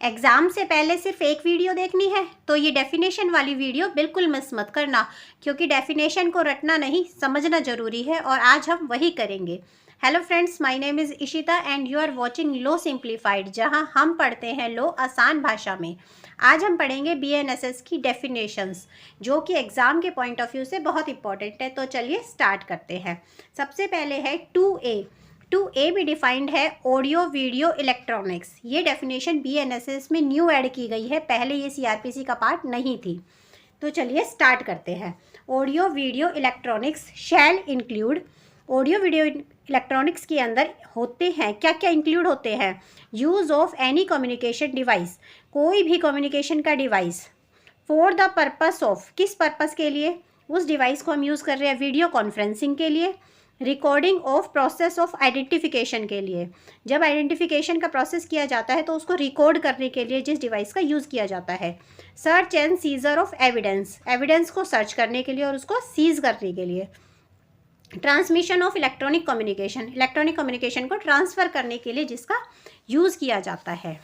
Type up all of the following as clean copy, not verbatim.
Exam से पहले सिर्फ एक वीडियो देखनी है तो ये डेफिनेशन वाली वीडियो बिल्कुल मिस मत करना, क्योंकि डेफिनेशन को रटना नहीं समझना ज़रूरी है और आज हम वही करेंगे। Hello friends, my name is Ishita and you are watching law simplified, जहां हम पढ़ते हैं लो आसान भाषा में। आज हम पढ़ेंगे BNSS की डेफिनेशंस, जो कि एग्ज़ाम के पॉइंट ऑफ व्यू से बहुत इंपॉर्टेंट है। तो चलिए स्टार्ट करते हैं। सबसे पहले है 2A। 2A में डिफाइंड है ऑडियो वीडियो इलेक्ट्रॉनिक्स। ये डेफिनेशन BNSS में न्यू ऐड की गई है, पहले ये CRPC का पार्ट नहीं थी। तो चलिए स्टार्ट करते हैं। Audio video electronics shall include, audio video electronics के अंदर होते हैं क्या क्या इंक्लूड होते हैं? Use of any communication device, कोई भी कम्युनिकेशन का device. For the purpose of, किस पर्पस के लिए उस डिवाइस को हम यूज़ कर रहे हैं? वीडियो कॉन्फ्रेंसिंग के लिए। Recording of process of identification के लिए, जब आइडेंटिफिकेशन का प्रोसेस किया जाता है तो उसको रिकॉर्ड करने के लिए जिस डिवाइस का यूज़ किया जाता है। Search and seizure of evidence, evidence को सर्च करने के लिए और उसको सीज करने के लिए। Transmission of electronic communication, electronic communication को ट्रांसफ़र करने के लिए जिसका यूज़ किया जाता है।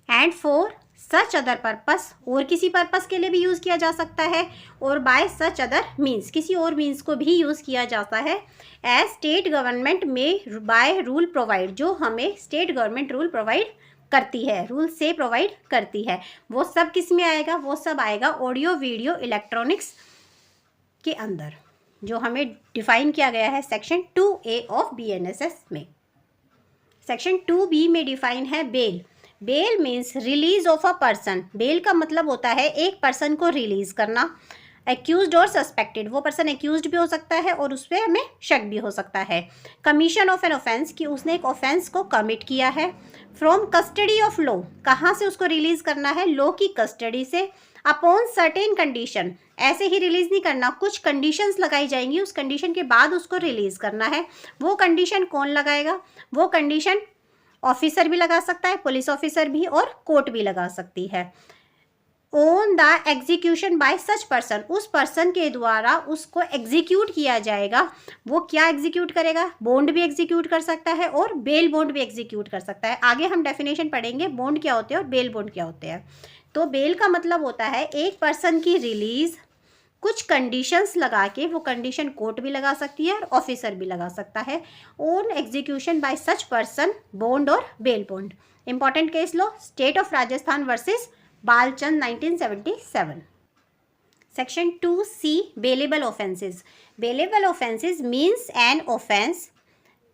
And for such other purpose, और किसी पर्पस के लिए भी यूज़ किया जा सकता है। और बाय सच अदर मीन्स, किसी और मीन्स को भी यूज़ किया जाता है। एज स्टेट गवर्नमेंट में बाय रूल प्रोवाइड, जो हमें स्टेट गवर्नमेंट रूल प्रोवाइड करती है, रूल से प्रोवाइड करती है। वो सब किस में आएगा? वो सब आएगा ऑडियो वीडियो इलेक्ट्रॉनिक्स के अंदर, जो हमें डिफाइन किया गया है सेक्शन 2A ऑफ BNSS में। सेक्शन 2B में डिफाइन है bail. Bail means release of a person. Bail का मतलब होता है एक पर्सन को रिलीज करना। एक्यूज्ड और सस्पेक्टेड, वो पर्सन एक्यूज्ड भी हो सकता है और उस पर हमें शक भी हो सकता है। कमीशन ऑफ एन ऑफेंस, कि उसने एक ऑफेंस को कमिट किया है। फ्रॉम कस्टडी ऑफ लॉ, कहाँ से उसको रिलीज करना है? लॉ की कस्टडी से। अपॉन सर्टेन कंडीशन, ऐसे ही रिलीज नहीं करना, कुछ कंडीशंस लगाई जाएंगी, उस कंडीशन के बाद उसको रिलीज करना है। वो कंडीशन कौन लगाएगा? वो कंडीशन ऑफिसर भी लगा सकता है, पुलिस ऑफिसर भी, और कोर्ट भी लगा सकती है। On the execution by such person, उस पर्सन के द्वारा उसको एग्जीक्यूट किया जाएगा। वो क्या एग्जीक्यूट करेगा? बॉन्ड भी एग्जीक्यूट कर सकता है और बेल बॉन्ड भी एग्जीक्यूट कर सकता है। आगे हम डेफिनेशन पढ़ेंगे बॉन्ड क्या होते हैं और बेल बॉन्ड क्या होते हैं। तो बेल का मतलब होता है एक पर्सन की रिलीज कुछ कंडीशंस लगा के, वो कंडीशन कोर्ट भी लगा सकती है और ऑफिसर भी लगा सकता है। On execution by such person, bond और bail bond. Important case law, state of Rajasthan versus Balchand 1977। Section 2C bailable offences. Bailable offences means an offence.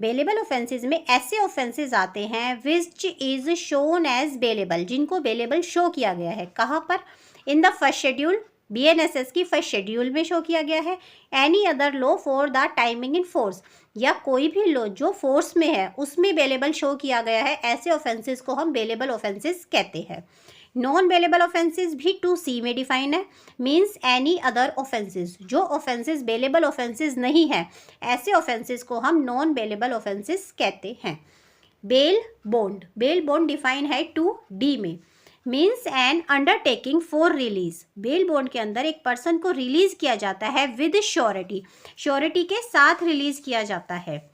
Bailable offences में ऐसे ऑफेंसेस आते हैं which is shown as bailable, जिनको bailable show किया गया है। कहाँ पर? In the first schedule, BNSS की फर्स्ट शेड्यूल में शो किया गया है। Any other law for the timing in force, या कोई भी लॉ जो फोर्स में है उसमें बेलेबल शो किया गया है, ऐसे ऑफेंसेस को हम बेलेबल ऑफेंसेस कहते हैं। नॉन बेलेबल ऑफेंसेस भी 2C में डिफाइन है। मीन्स एनी अदर ऑफेंसेस, जो ऑफेंसेस बेलेबल ऑफेंसेस नहीं है, ऐसे ऑफेंसेस को हम नॉन बेलेबल ऑफेंसेस कहते हैं। Bail bond, bail bond define है 2D में। Means N undertaking for release, bail bond के अंदर एक पर्सन को रिलीज किया जाता है विद श्योरिटी, श्योरिटी के साथ रिलीज किया जाता है।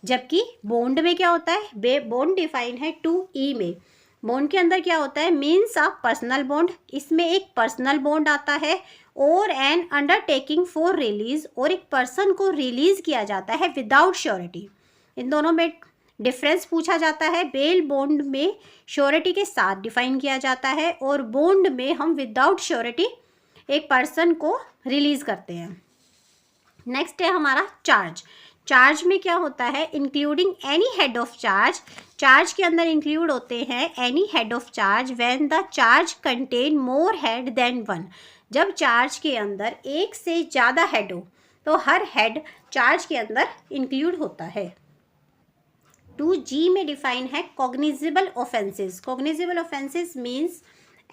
जबकि बॉन्ड में क्या होता है? बॉन्ड डिफाइन है 2E में। बॉन्ड के अंदर क्या होता है? मीन्स ऑफ पर्सनल बॉन्ड, इसमें एक पर्सनल बॉन्ड आता है, और एन अंडरटेकिंग फॉर रिलीज, और एक पर्सन को रिलीज किया जाता है विदाउट श्योरिटी। इन दोनों में डिफरेंस पूछा जाता है। बेल बॉन्ड में श्योरिटी के साथ डिफाइन किया जाता है और बॉन्ड में हम विदाउट श्योरिटी एक पर्सन को रिलीज करते हैं। नेक्स्ट है हमारा चार्ज। चार्ज में क्या होता है? Including any head of charge, charge के अंदर इंक्लूड होते हैं any head of charge when the charge contain more head than one, जब चार्ज के अंदर एक से ज़्यादा हेड हो तो हर हेड चार्ज के अंदर इंक्लूड होता है। 2G में डिफाइन है cognizable offences. Cognizable offences means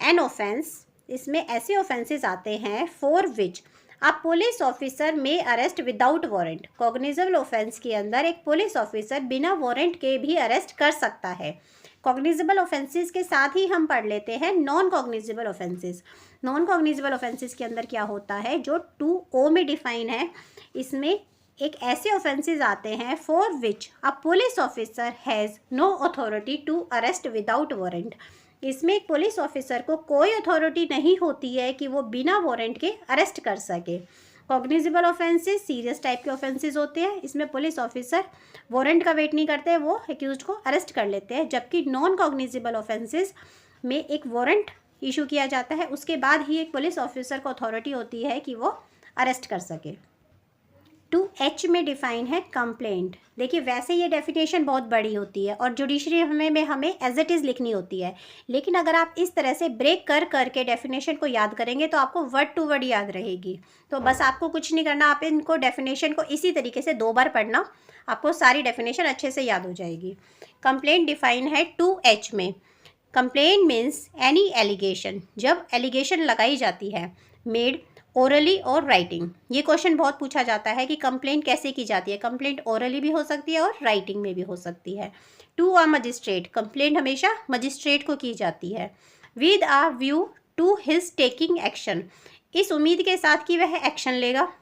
an offence, इसमें ऐसे ऑफेंसेस आते हैं for which a police officer may arrest without warrant. Cognizable offence के अंदर एक पुलिस ऑफिसर बिना वारंट के भी अरेस्ट कर सकता है। कॉग्निजेबल ऑफेंसेस के साथ ही हम पढ़ लेते हैं non cognizable offences. Non cognizable offences के अंदर क्या होता है? जो 2O में डिफाइन है, इसमें एक ऐसे ऑफेंसेस आते हैं for which a police officer has no authority to arrest without warrant. इसमें एक पुलिस ऑफिसर को कोई अथॉरिटी नहीं होती है कि वो बिना वारंट के अरेस्ट कर सके। कॉग्निजेबल ऑफेंसेस सीरियस टाइप के ऑफेंसेस होते हैं, इसमें पुलिस ऑफिसर वारंट का वेट नहीं करते, वो एक्यूज्ड को अरेस्ट कर लेते हैं। जबकि नॉन कॉग्निजेबल ऑफेंसेस में एक वारंट इशू किया जाता है, उसके बाद ही एक पुलिस ऑफिसर को अथॉरिटी होती है कि वो अरेस्ट कर सके। 2H में डिफाइन है कंप्लेंट। देखिए वैसे ये डेफिनेशन बहुत बड़ी होती है और जुडिशरी में हमें एज इट इज़ लिखनी होती है, लेकिन अगर आप इस तरह से ब्रेक कर करके डेफिनेशन को याद करेंगे तो आपको वर्ड टू वर्ड याद रहेगी। तो बस आपको कुछ नहीं करना, आप इनको डेफिनेशन को इसी तरीके से 2 बार पढ़ना, आपको सारी डेफिनेशन अच्छे से याद हो जाएगी। कंप्लेंट डिफाइन है 2H में। कंप्लेंट मीन्स एनी एलिगेशन, जब एलिगेशन लगाई जाती है, मेड ओरली और राइटिंग। ये क्वेश्चन बहुत पूछा जाता है कि कंप्लेंट कैसे की जाती है। कंप्लेंट ओरली भी हो सकती है और राइटिंग में भी हो सकती है। टू अ मजिस्ट्रेट, कंप्लेंट हमेशा मजिस्ट्रेट को की जाती है। With a view to his taking action, इस उम्मीद के साथ कि वह एक्शन लेगा।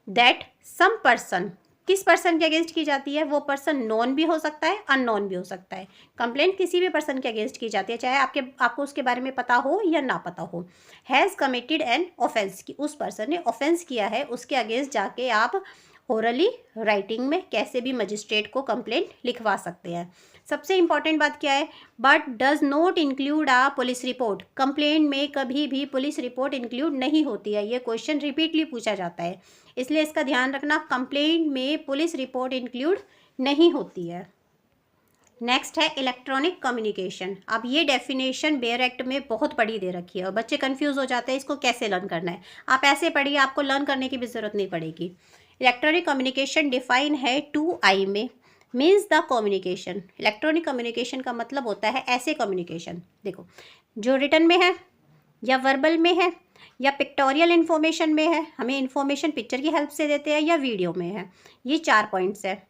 दैट सम पर्सन, किस पर्सन के अगेंस्ट की जाती है, वो पर्सन नॉन भी हो सकता है, अननोन भी हो सकता है। कंप्लेंट किसी भी पर्सन के अगेंस्ट की जाती है, चाहे आपको उसके बारे में पता हो या ना पता हो। हैज़ कमिटेड एन ऑफेंस, कि उस पर्सन ने ऑफेंस किया है, उसके अगेंस्ट जाके आप ओरली राइटिंग में कैसे भी मजिस्ट्रेट को कंप्लेंट लिखवा सकते हैं। सबसे इंपॉर्टेंट बात क्या है, but does not include a police report. Complaint में कभी भी पुलिस रिपोर्ट इंक्लूड नहीं होती है, ये क्वेश्चन रिपीटली पूछा जाता है, इसलिए इसका ध्यान रखना। कंप्लेंट में पुलिस रिपोर्ट इंक्लूड नहीं होती है। नेक्स्ट है इलेक्ट्रॉनिक कम्युनिकेशन। अब ये डेफिनेशन बेयर एक्ट में बहुत बड़ी दे रखी है और बच्चे कंफ्यूज हो जाते हैं इसको कैसे लर्न करना है। आप ऐसे पढ़िए, आपको लर्न करने की भी ज़रूरत नहीं पड़ेगी। इलेक्ट्रॉनिक कम्युनिकेशन डिफाइन है 2I में। Means the communication. Electronic communication का मतलब होता है ऐसे कम्युनिकेशन, देखो, जो रिटर्न में है या वर्बल में है या पिक्टोरियल इन्फॉर्मेशन में है, हमें इन्फॉर्मेशन पिक्चर की हेल्प से देते हैं, या वीडियो में है। ये 4 पॉइंट्स है।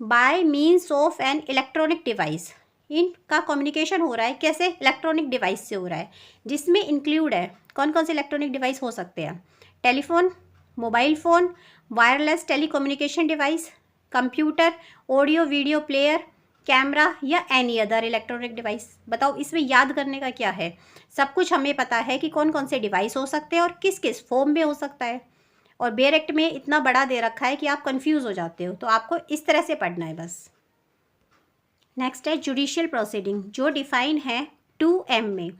Bye means of an electronic device, इनका कम्युनिकेशन हो रहा है कैसे, इलेक्ट्रॉनिक डिवाइस से हो रहा है, जिसमें इंक्लूड है कौन कौन से इलेक्ट्रॉनिक डिवाइस हो सकते हैं, telephone, mobile phone, wireless telecommunication device, computer, audio video player, camera या एनी अदर इलेक्ट्रॉनिक डिवाइस। बताओ इसमें याद करने का क्या है, सब कुछ हमें पता है कि कौन कौन से डिवाइस हो सकते हैं और किस किस फॉर्म में हो सकता है। और बेयर एक्ट में इतना बड़ा दे रखा है कि आप कंफ्यूज हो जाते हो, तो आपको इस तरह से पढ़ना है बस। नेक्स्ट है जुडिशियल प्रोसीडिंग, जो डिफाइन है 2M में।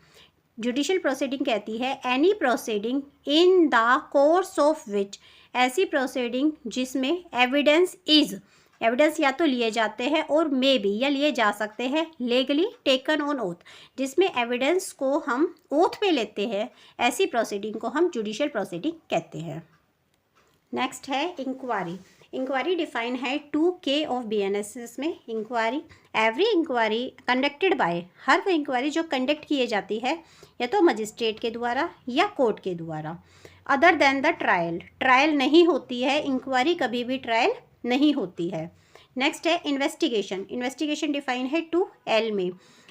जुडिशियल प्रोसीडिंग कहती है any proceeding in the course of which, ऐसी प्रोसीडिंग जिसमें एविडेंस इज, एविडेंस या तो लिए जाते हैं और मे बी या लिए जा सकते हैं, लीगली टेकन ऑन ओथ, जिसमें एविडेंस को हम ओथ पे लेते हैं, ऐसी प्रोसीडिंग को हम जुडिशियल प्रोसीडिंग कहते हैं। नेक्स्ट है इंक्वायरी। इंक्वायरी डिफाइन है 2K ऑफ BNSS में। Inquiry, every inquiry conducted by, हर वो इंक्वायरी जो कंडक्ट किए जाती है या तो मजिस्ट्रेट के द्वारा या कोर्ट के द्वारा। Other than the trial, trial नहीं होती है इंक्वायरी, कभी भी ट्रायल नहीं होती है। नेक्स्ट है इन्वेस्टिगेशन। इन्वेस्टिगेशन डिफाइन है 2L में।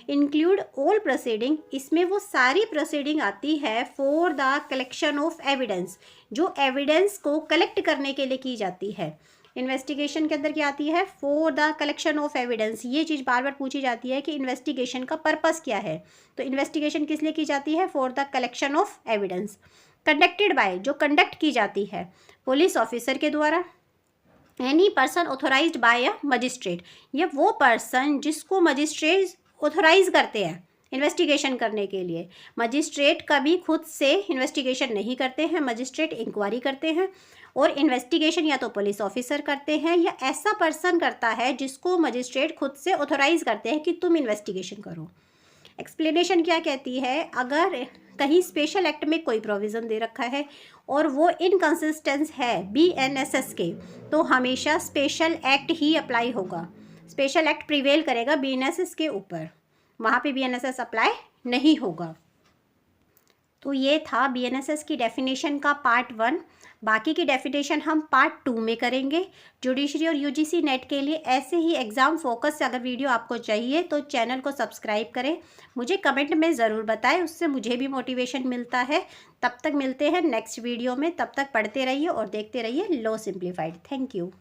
इंक्लूड ऑल प्रोसीडिंग, इसमें वो सारी प्रोसीडिंग आती है for the collection of evidence, जो एविडेंस को कलेक्ट करने के लिए की जाती है। इन्वेस्टिगेशन के अंदर क्या आती है, for the collection of evidence. ये चीज़ बार बार पूछी जाती है कि इन्वेस्टिगेशन का पर्पस क्या है, तो इन्वेस्टिगेशन किस लिए की जाती है, for the collection of evidence. Conducted by, जो कंडक्ट की जाती है पुलिस ऑफिसर के द्वारा। Any person authorised by a magistrate, ये वो पर्सन जिसको मजिस्ट्रेट ऑथोराइज करते हैं इन्वेस्टिगेशन करने के लिए। मजिस्ट्रेट कभी खुद से इन्वेस्टिगेशन नहीं करते हैं, मजिस्ट्रेट इंक्वायरी करते हैं, और इन्वेस्टिगेशन या तो पुलिस ऑफिसर करते हैं या ऐसा पर्सन करता है जिसको मजिस्ट्रेट खुद से ऑथोराइज करते हैं कि तुम इन्वेस्टिगेशन करो। एक्सप्लेनेशन क्या कहती है, अगर कहीं स्पेशल एक्ट में कोई प्रोविज़न दे रखा है और वो इनकंसिस्टेंस है BNSS के, तो हमेशा स्पेशल एक्ट ही अप्लाई होगा, स्पेशल एक्ट प्रिवेल करेगा BNSS के ऊपर, वहाँ पे BNSS अप्लाई नहीं होगा। तो ये था BNSS की डेफिनेशन का पार्ट 1। बाकी की डेफिनेशन हम पार्ट 2 में करेंगे। जुडिशरी और UGC नेट के लिए ऐसे ही एग्ज़ाम फोकस से अगर वीडियो आपको चाहिए तो चैनल को सब्सक्राइब करें, मुझे कमेंट में ज़रूर बताएं, उससे मुझे भी मोटिवेशन मिलता है। तब तक मिलते हैं नेक्स्ट वीडियो में, तब तक पढ़ते रहिए और देखते रहिए लॉ सिंप्लीफाइड। Thank you.